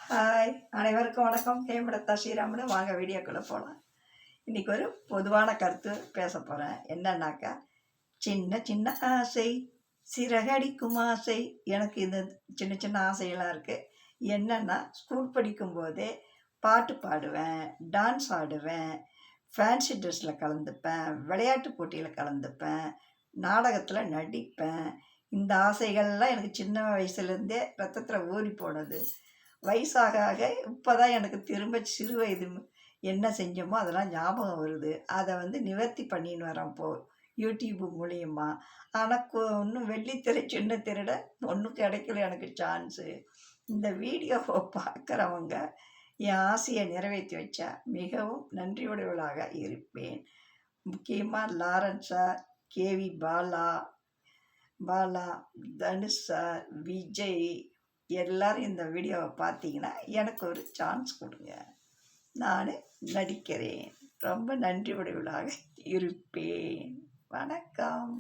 Hi, அனைவருக்கும் வணக்கம். ஹேமலதா ஸ்ரீராமனு. வாங்க வீடியோக்குள்ளே போகலாம். இன்றைக்கி ஒரு பொதுவான கருத்து பேச போகிறேன். என்னன்னாக்கா, சின்ன சின்ன ஆசை சிறகடிக்கும் ஆசை. எனக்கு இந்த சின்ன சின்ன ஆசையெல்லாம் இருக்குது. என்னென்னா, ஸ்கூல் படிக்கும்போதே பாட்டு பாடுவேன், டான்ஸ் ஆடுவேன், ஃபேன்சி ட்ரெஸ்ஸில் கலந்துப்பேன், விளையாட்டு போட்டியில் கலந்துப்பேன், நாடகத்தில் நடிப்பேன். இந்த ஆசைகள்லாம் எனக்கு சின்ன வயசுலேருந்தே ரத்தத்தில் ஊறி போனது. வயசாக ஆக இப்போ தான் எனக்கு திரும்ப சிறு வயது என்ன செஞ்சோமோ அதெல்லாம் ஞாபகம் வருது. அதை நிவர்த்தி பண்ணின்னு வரேன் இப்போது யூடியூப் மூலியமா. ஆனால் இன்னும் வெள்ளித்திரை சின்ன திரைட ஒன்றும் கிடைக்கல எனக்கு சான்ஸு. இந்த வீடியோவை பார்க்குறவங்க என் ஆசையை நிறைவேற்றி வச்சா மிகவும் நன்றியுடையவளாக இருப்பேன். முக்கியமாக Lawrence sir, K V Bala, Dhanush sir, Vijay எல்லோரும் இந்த வீடியோவை பார்த்தீங்கன்னா எனக்கு ஒரு சான்ஸ் கொடுங்க. நான் நடிக்கிறேன். ரொம்ப நன்றி உடையவளாக இருப்பேன். வணக்கம்.